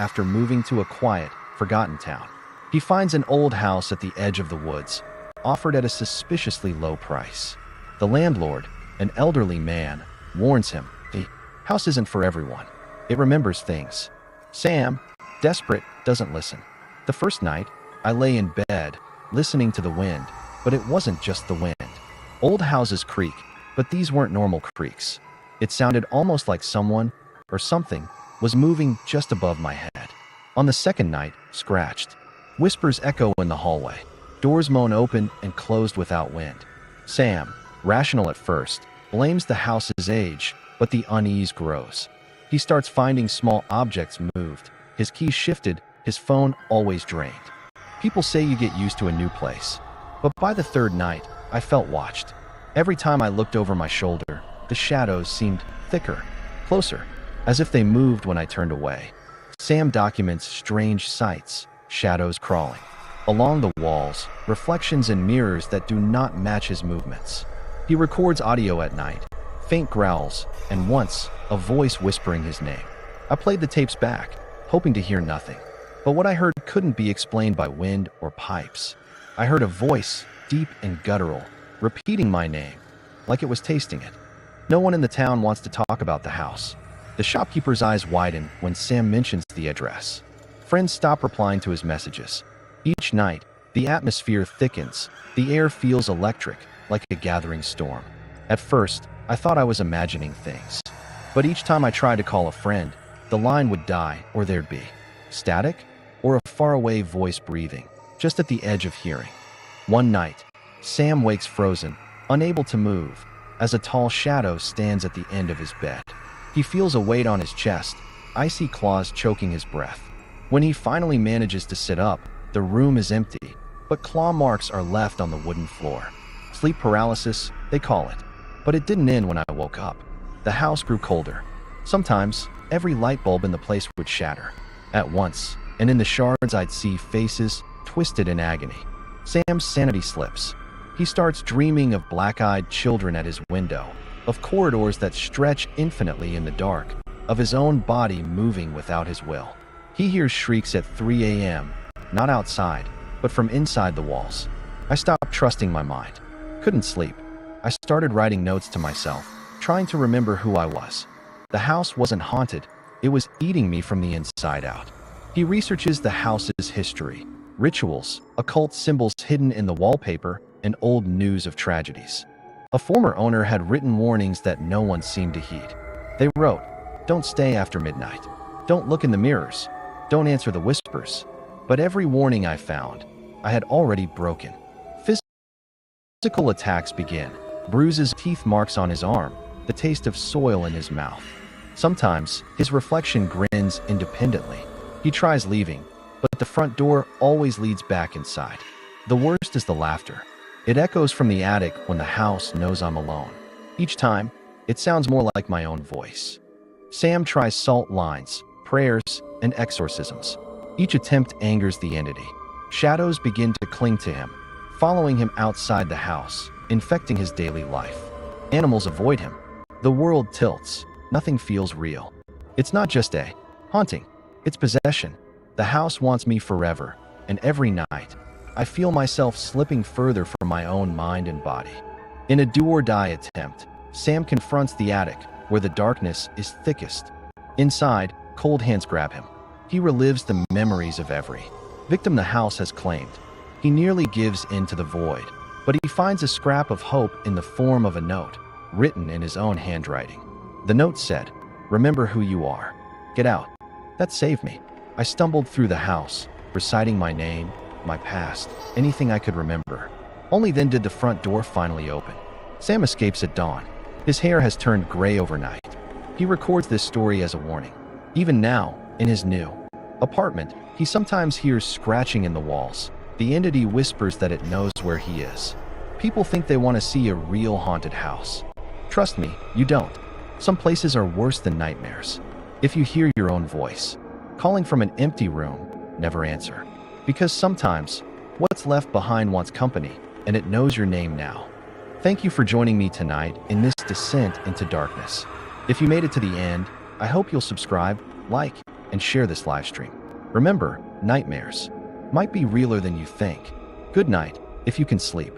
after moving to a quiet, forgotten town. He finds an old house at the edge of the woods, offered at a suspiciously low price. The landlord, an elderly man, warns him, the house isn't for everyone. It remembers things. Sam, desperate, doesn't listen. The first night, I lay in bed, listening to the wind, but it wasn't just the wind. Old houses creak, but these weren't normal creaks. It sounded almost like someone, or something, was moving just above my head. On the second night, scratched. Whispers echo in the hallway. Doors moan open and closed without wind. Sam, rational at first, blames the house's age, but the unease grows. He starts finding small objects moved, his keys shifted, his phone always drained. People say you get used to a new place. But by the third night, I felt watched. Every time I looked over my shoulder, the shadows seemed thicker, closer, as if they moved when I turned away. Sam documents strange sights, shadows crawling. Along the walls, reflections in mirrors that do not match his movements. He records audio at night, faint growls, and once, a voice whispering his name. I played the tapes back, hoping to hear nothing. But what I heard couldn't be explained by wind or pipes. I heard a voice, deep and guttural, repeating my name, like it was tasting it. No one in the town wants to talk about the house. The shopkeeper's eyes widen when Sam mentions the address. Friends stop replying to his messages. Each night, the atmosphere thickens. The air feels electric, like a gathering storm. At first, I thought I was imagining things. But each time I tried to call a friend, the line would die or there'd be static or a faraway voice breathing, just at the edge of hearing. One night, Sam wakes frozen, unable to move, as a tall shadow stands at the end of his bed. He feels a weight on his chest, icy claws choking his breath. When he finally manages to sit up, the room is empty, but claw marks are left on the wooden floor. Sleep paralysis, they call it. But it didn't end when I woke up. The house grew colder. Sometimes, every light bulb in the place would shatter. At once, and in the shards I'd see faces, twisted in agony. Sam's sanity slips. He starts dreaming of black-eyed children at his window, of corridors that stretch infinitely in the dark, of his own body moving without his will. He hears shrieks at 3 a.m., not outside, but from inside the walls. I stopped trusting my mind. Couldn't sleep. I started writing notes to myself, trying to remember who I was. The house wasn't haunted. It was eating me from the inside out. He researches the house's history, rituals, occult symbols hidden in the wallpaper, and old news of tragedies. A former owner had written warnings that no one seemed to heed. They wrote, "Don't stay after midnight. Don't look in the mirrors. Don't answer the whispers." But every warning I found, I had already broken. Physical attacks begin. Bruises, teeth marks on his arm, the taste of soil in his mouth. Sometimes, his reflection grins independently. He tries leaving, but the front door always leads back inside. The worst is the laughter. It echoes from the attic when the house knows I'm alone. Each time, it sounds more like my own voice. Sam tries salt lines, prayers, and exorcisms. Each attempt angers the entity. Shadows begin to cling to him, following him outside the house, infecting his daily life. Animals avoid him. The world tilts. Nothing feels real. It's not just a haunting. It's possession. The house wants me forever, and every night, I feel myself slipping further from my own mind and body. In a do-or-die attempt, Sam confronts the attic, where the darkness is thickest. Inside, cold hands grab him. He relives the memories of every victim the house has claimed. He nearly gives in to the void, but he finds a scrap of hope in the form of a note, written in his own handwriting. The note said, "Remember who you are. Get out." That saved me. I stumbled through the house, reciting my name, my past, anything I could remember. Only then did the front door finally open. Sam escapes at dawn. His hair has turned gray overnight. He records this story as a warning. Even now, in his new apartment, he sometimes hears scratching in the walls. The entity whispers that it knows where he is. People think they want to see a real haunted house. Trust me, you don't. Some places are worse than nightmares. If you hear your own voice calling from an empty room, never answer. Because sometimes, what's left behind wants company, and it knows your name now. Thank you for joining me tonight in this descent into darkness. If you made it to the end, I hope you'll subscribe, like, and share this live stream. Remember, nightmares might be realer than you think. Good night, if you can sleep.